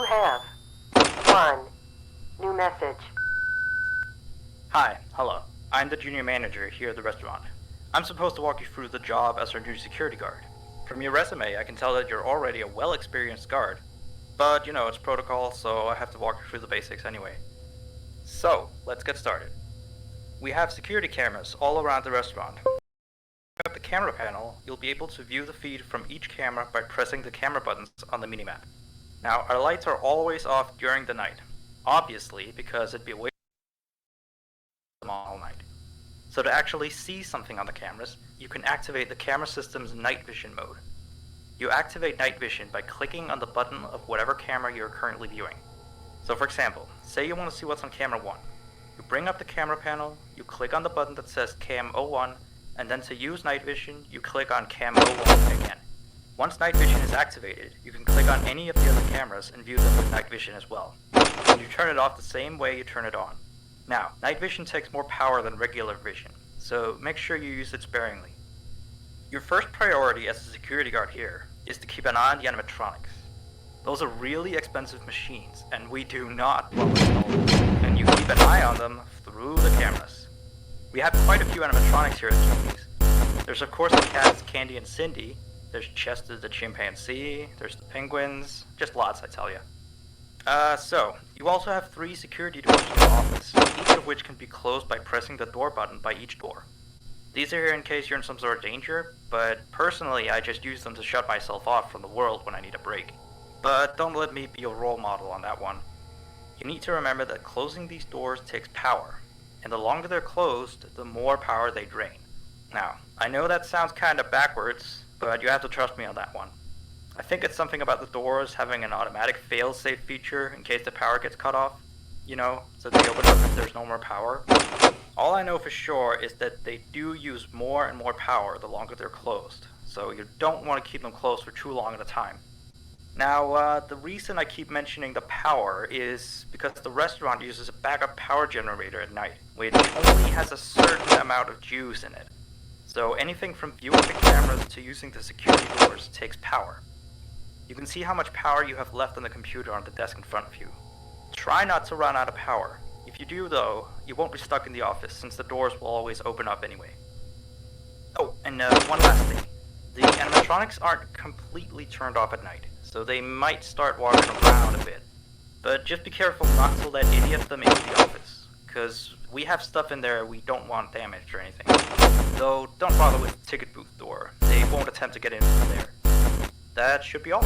You have one new message. Hi, hello. I'm the junior manager here at the restaurant. I'm supposed to walk you through the job as our new security guard. From your resume, I can tell that you're already a well-experienced guard. But, it's protocol, so I have to walk you through the basics anyway. So, let's get started. We have security cameras all around the restaurant. At the camera panel, you'll be able to view the feed from each camera by pressing the camera buttons on the minimap. Now, our lights are always off during the night. Obviously, because it'd be way all night. So to actually see something on the cameras, you can activate the camera system's night vision mode. You activate night vision by clicking on the button of whatever camera you're currently viewing. So for example, say you want to see what's on camera 1. You bring up the camera panel, you click on the button that says Cam 01, and then to use night vision, you click on Cam 01 again. Once night vision is activated, you can click on any of the other cameras and view them with night vision as well. And you turn it off the same way you turn it on. Now, night vision takes more power than regular vision, so make sure you use it sparingly. Your first priority as a security guard here is to keep an eye on the animatronics. Those are really expensive machines, and we do not want to install them, and you keep an eye on them through the cameras. We have quite a few animatronics here at Cuties. There's of course the cats Candy and Cindy, there's Chester the chimpanzee, there's the penguins, just lots I tell you. So, you also have 3 security doors in the office, each of which can be closed by pressing the door button by each door. These are here in case you're in some sort of danger, but personally I just use them to shut myself off from the world when I need a break. But don't let me be a role model on that one. You need to remember that closing these doors takes power, and the longer they're closed, the more power they drain. Now, I know that sounds kinda backwards, but you have to trust me on that one. I think it's something about the doors having an automatic fail-safe feature in case the power gets cut off. So they open up if there's no more power. All I know for sure is that they do use more and more power the longer they're closed, so you don't want to keep them closed for too long at a time. Now, the reason I keep mentioning the power is because the restaurant uses a backup power generator at night, which only has a certain amount of juice in it. So anything from viewing the cameras to using the security doors takes power. You can see how much power you have left on the computer on the desk in front of you. Try not to run out of power. If you do though, you won't be stuck in the office since the doors will always open up anyway. Oh, and one last thing. The animatronics aren't completely turned off at night, so they might start walking around a bit. But just be careful not to let any of them into the office, because we have stuff in there we don't want damaged or anything. Though don't bother with the ticket booth door, they won't attempt to get in from there. That should be all.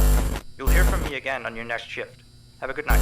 You'll hear from me again on your next shift. Have a good night.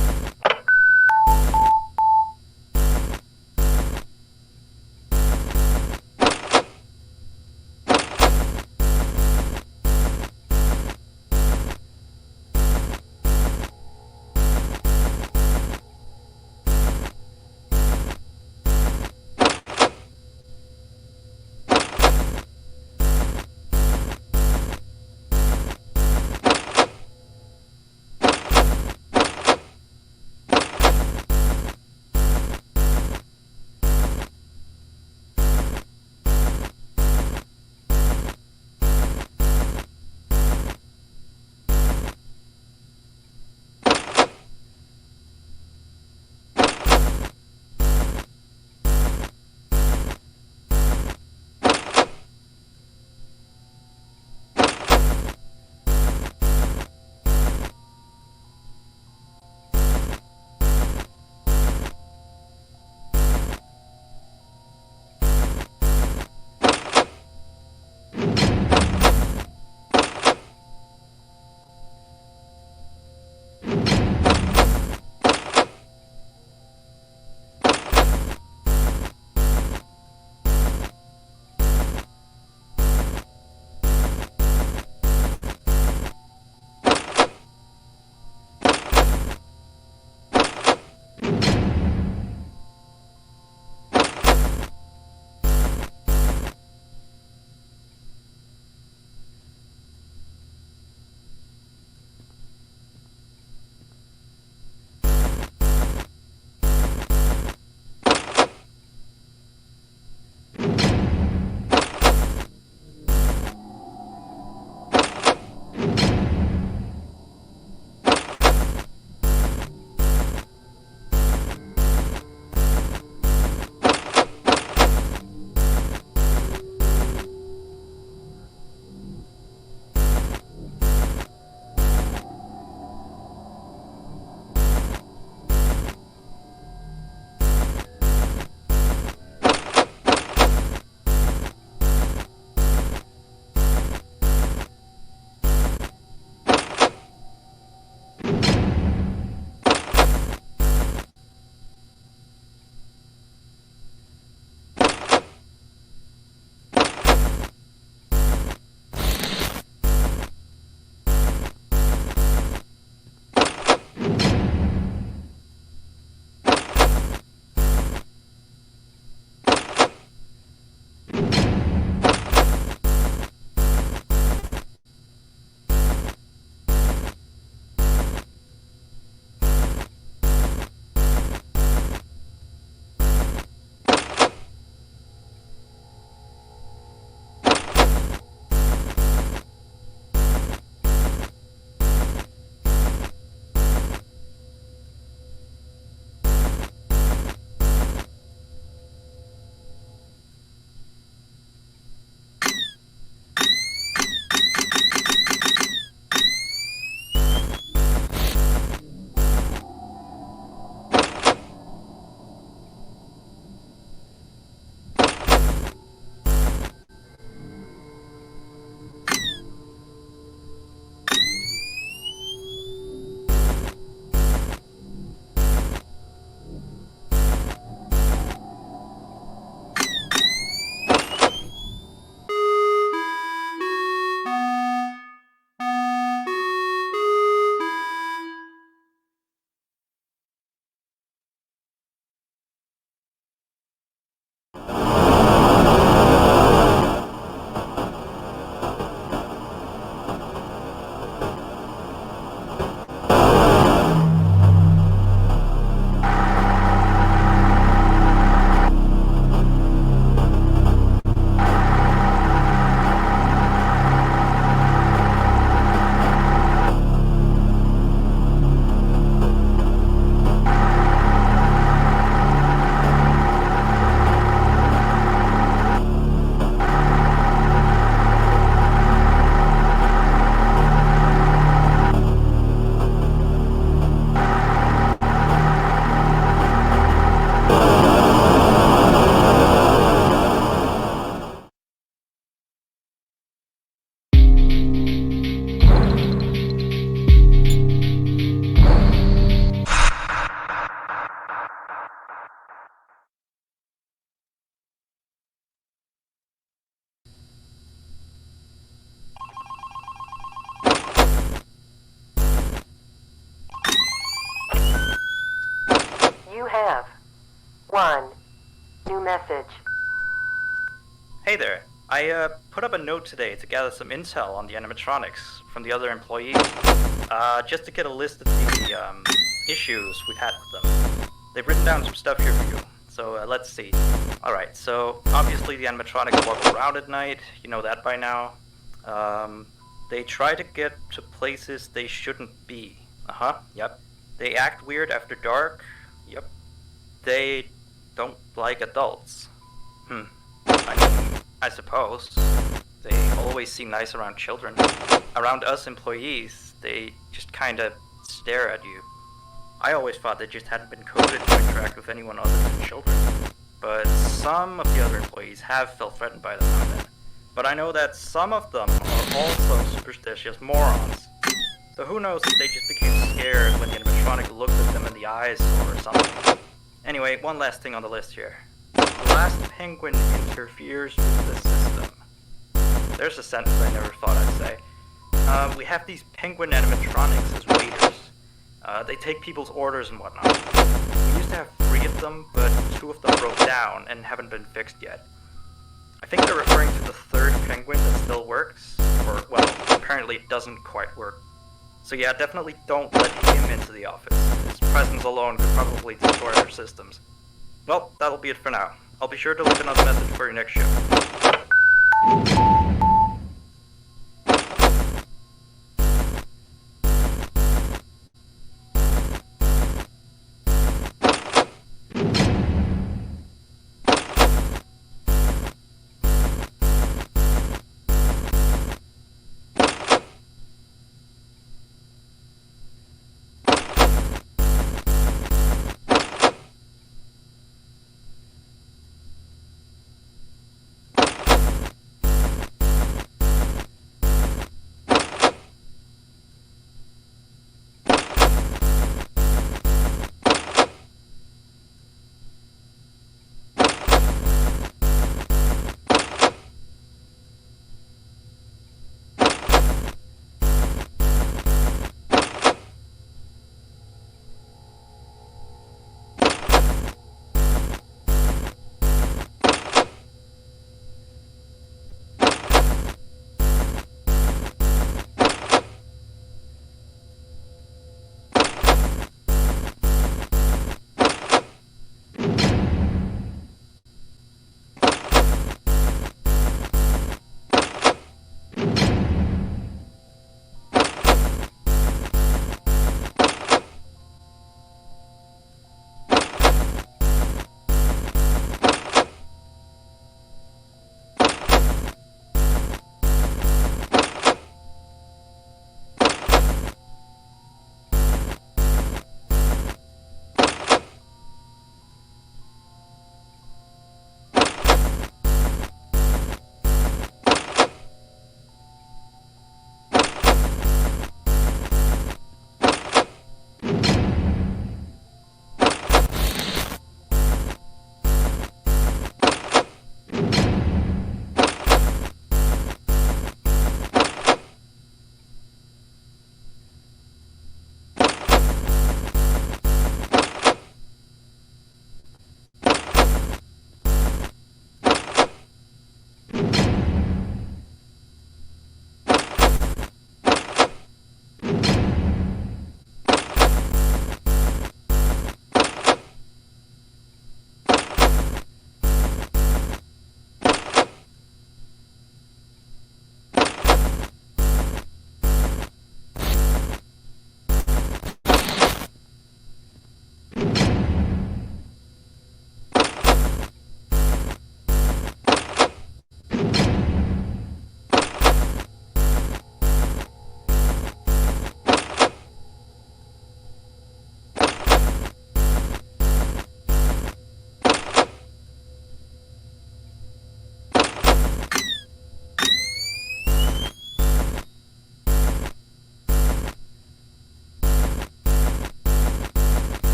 You have 1 new message. Hey there. I put up a note today to gather some intel on the animatronics from the other employees, just to get a list of the issues we've had with them. They've written down some stuff here for you, so let's see. Alright, so obviously the animatronics walk around at night, you know that by now. They try to get to places they shouldn't be. Yep. They act weird after dark. Yep. They don't like adults. I suppose. They always seem nice around children. Around us employees, they just kinda stare at you. I always thought they just hadn't been coded to interact with anyone other than children. But some of the other employees have felt threatened by them now and then. But I know that some of them are also superstitious morons. So who knows if they just became scared when the animatronic looked at them in the eyes or something. Anyway, one last thing on the list here. The last penguin interferes with the system. There's a sentence I never thought I'd say. We have these penguin animatronics as waiters. They take people's orders and whatnot. We used to have 3 of them, but 2 of them broke down and haven't been fixed yet. I think they're referring to the 3rd penguin that still works, or, well, apparently it doesn't quite work. So yeah, definitely don't let him into the office. His presence alone could probably destroy their systems. Well, that'll be it for now. I'll be sure to leave another message for your next shift.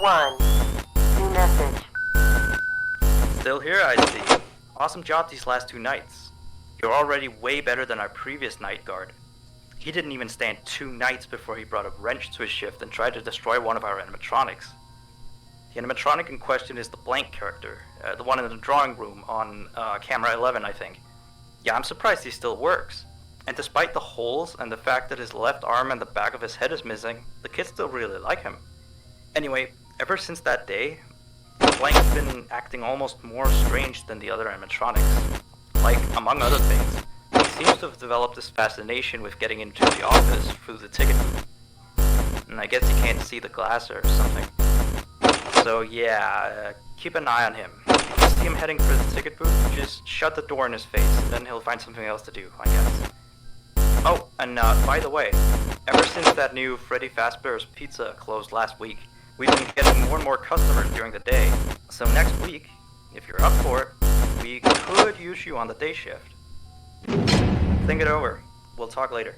1. New message. Still here, I see. Awesome job these last 2 nights. You're already way better than our previous night guard. He didn't even stand 2 nights before he brought a wrench to his shift and tried to destroy one of our animatronics. The animatronic in question is the blank character, the one in the drawing room on camera 11, I think. Yeah, I'm surprised he still works. And despite the holes and the fact that his left arm and the back of his head is missing, the kids still really like him. Anyway, ever since that day, Blank's been acting almost more strange than the other animatronics. Like, among other things, he seems to have developed this fascination with getting into the office through the ticket booth. And I guess he can't see the glass or something. So yeah, keep an eye on him. If you see him heading for the ticket booth, just shut the door in his face, then he'll find something else to do, I guess. Oh, and by the way, ever since that new Freddy Fazbear's Pizza closed last week, we've been getting more and more customers during the day. So next week, if you're up for it, we could use you on the day shift. Think it over. We'll talk later.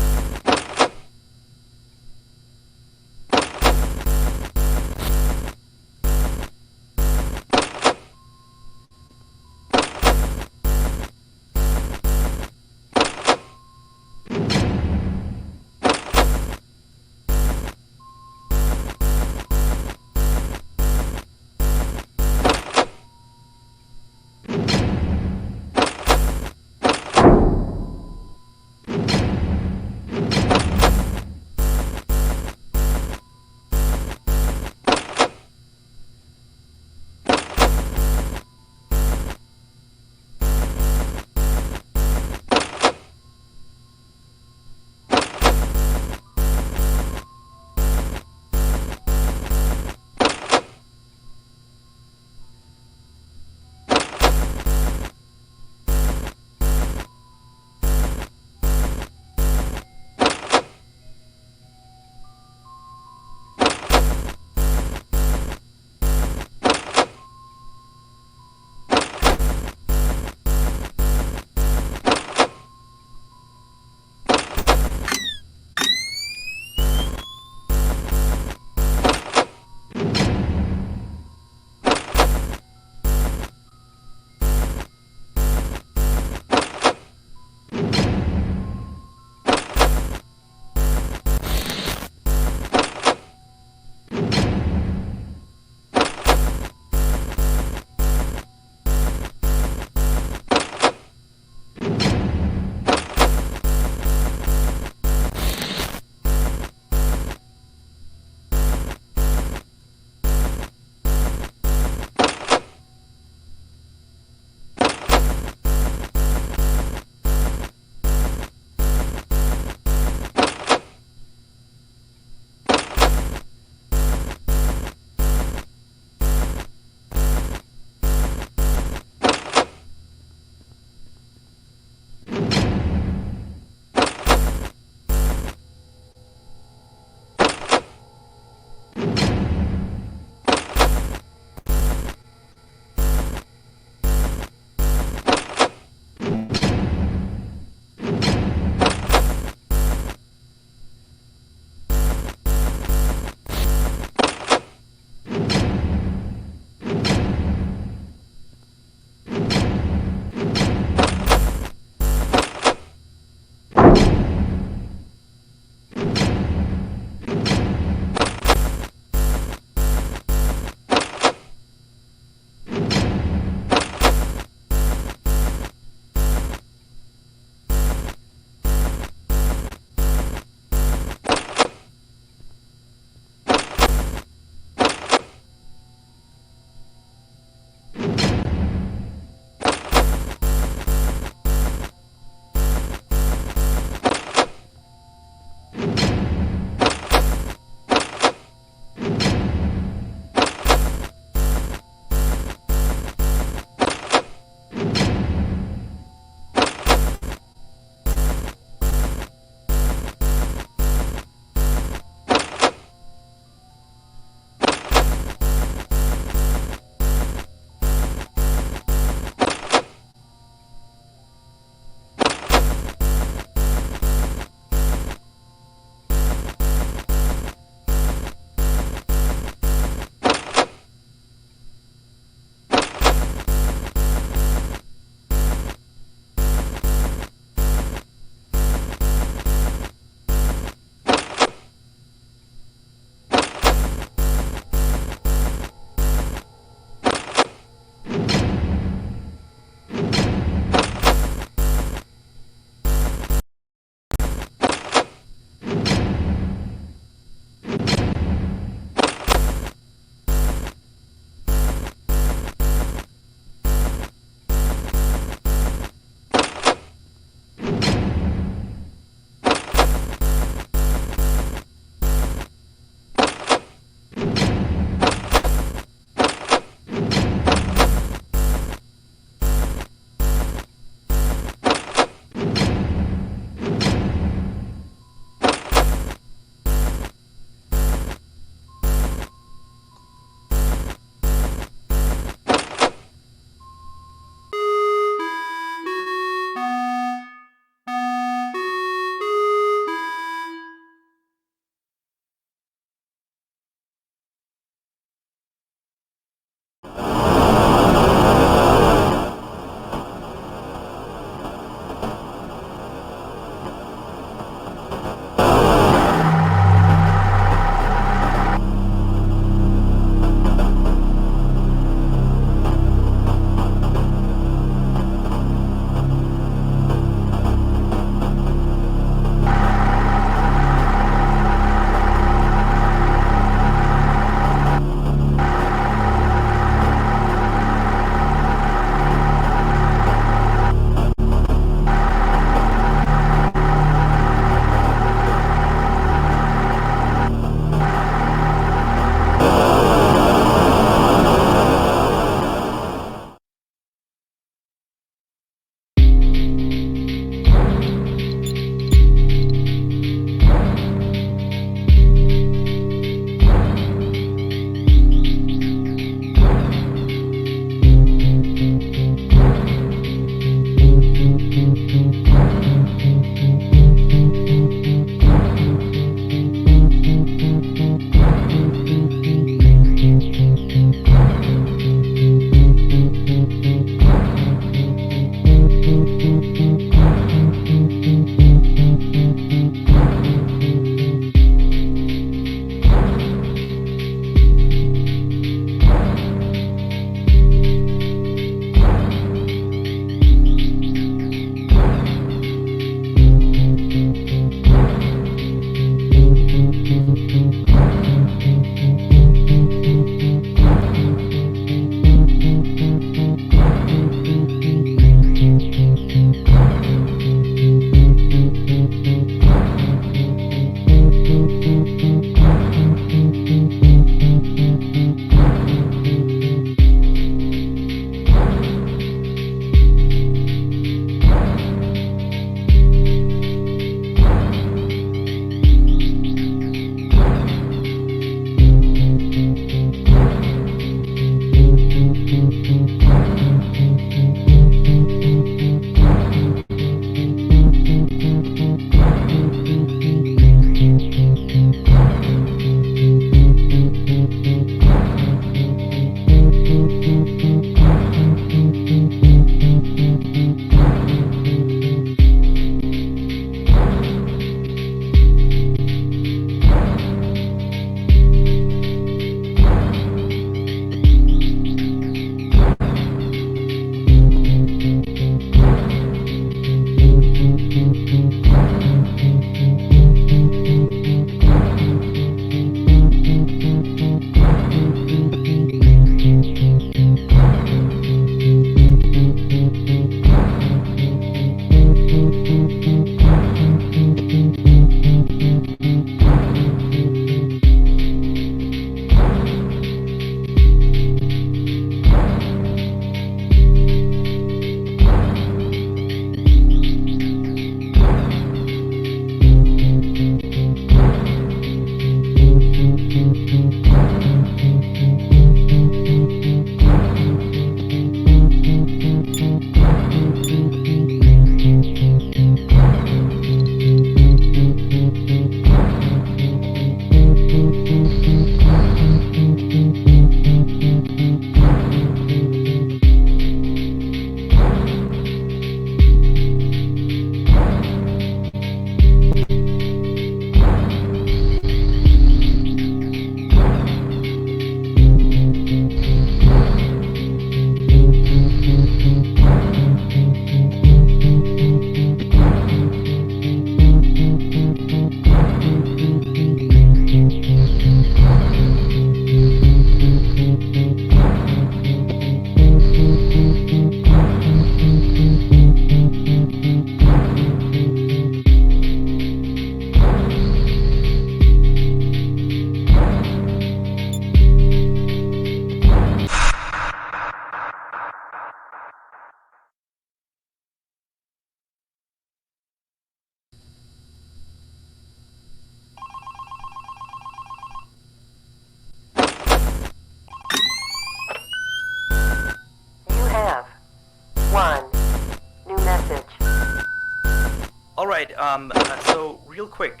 Right, so real quick,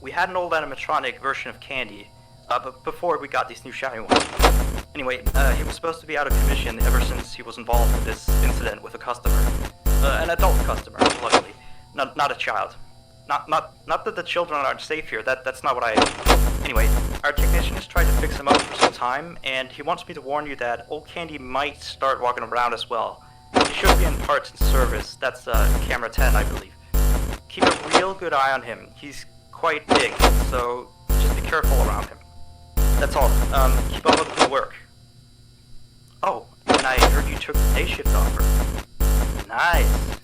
we had an old animatronic version of Candy, but before we got these new shiny ones. Anyway, he was supposed to be out of commission ever since he was involved in this incident with a customer. An adult customer, luckily. Not a child. Not that the children aren't safe here, that's not what I... Anyway, our technician has tried to fix him up for some time, and he wants me to warn you that old Candy might start walking around as well. He should be in parts and service. That's camera 10, I believe. Keep a real good eye on him. He's quite big, so just be careful around him. That's all. Keep up with the good work. Oh, and I heard you took the day shift offer. Nice.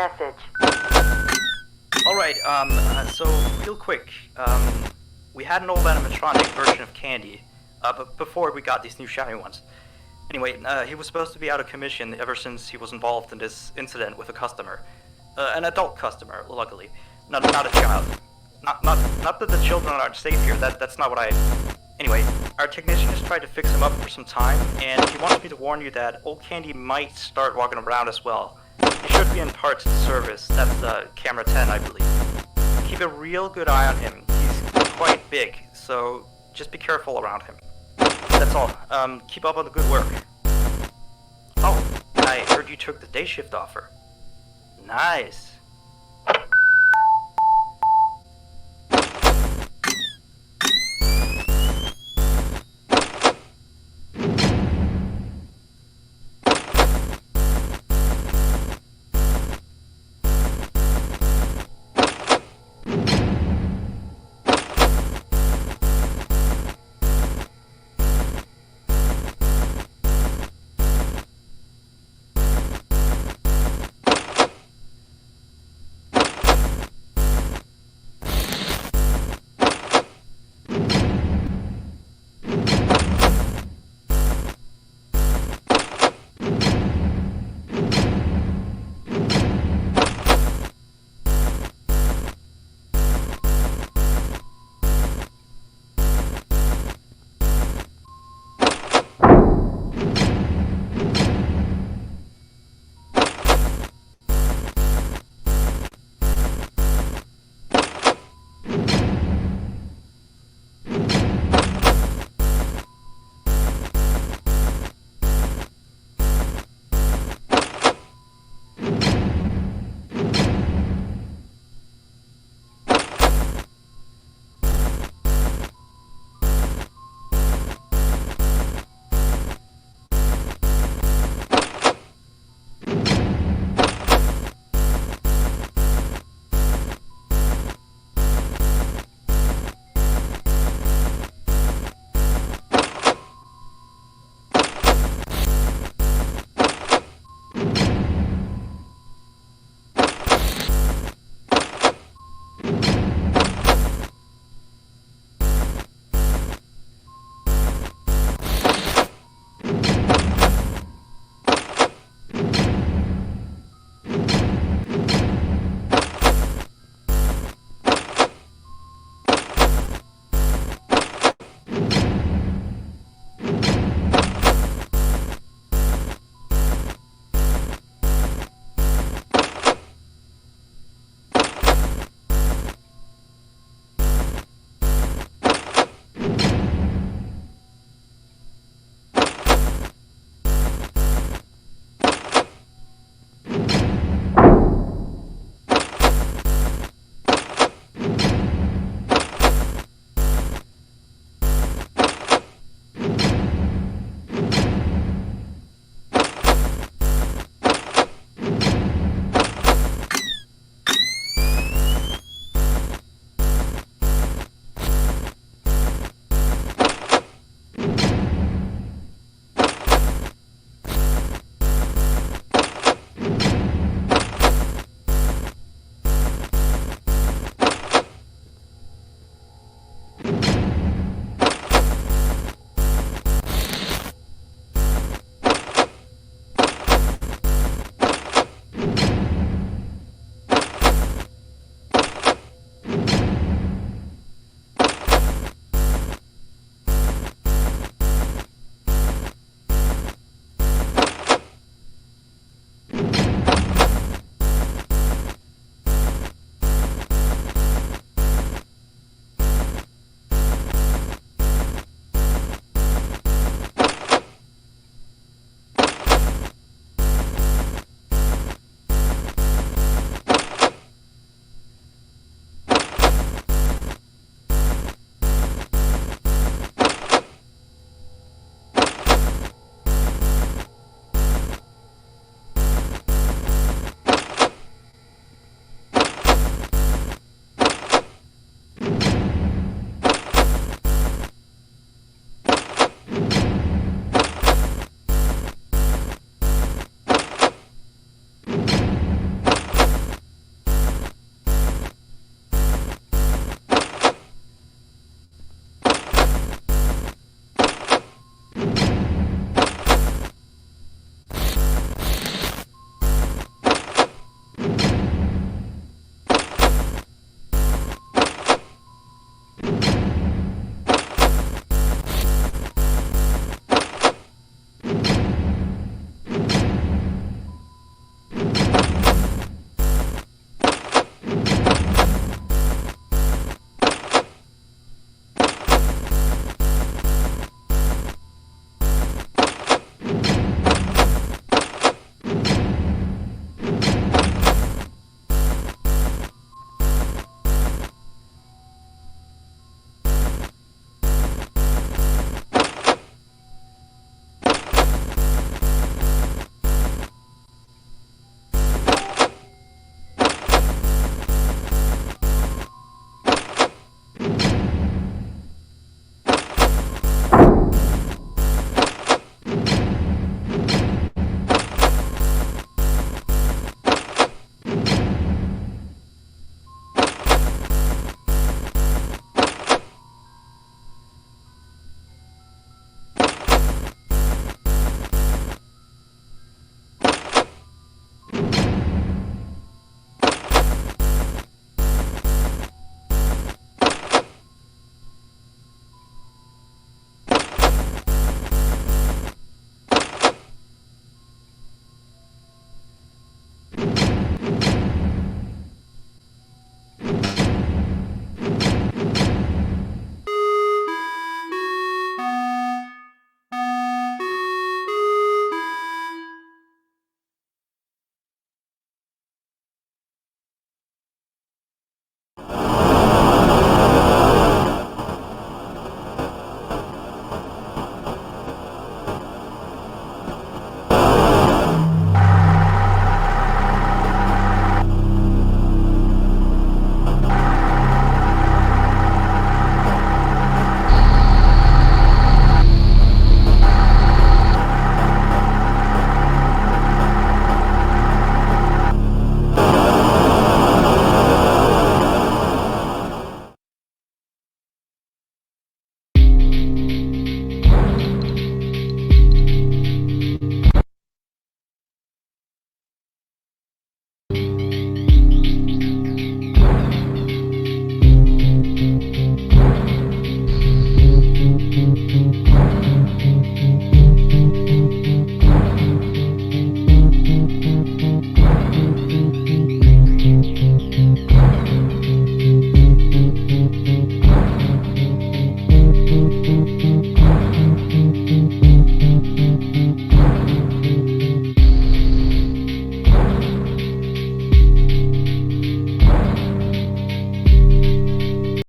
message. Alright, so real quick, we had an old animatronic version of Candy, but before we got these new shiny ones. Anyway, he was supposed to be out of commission ever since he was involved in this incident with a customer. An adult customer, luckily. Not a child. Not that the children aren't safe here, that's not what I... Anyway, our technician has tried to fix him up for some time, and he wants me to warn you that old Candy might start walking around as well. He should be in parts service, that's camera 10, I believe. Keep a real good eye on him, he's quite big, so just be careful around him. That's all, keep up on the good work. Oh, I heard you took the day shift offer. Nice.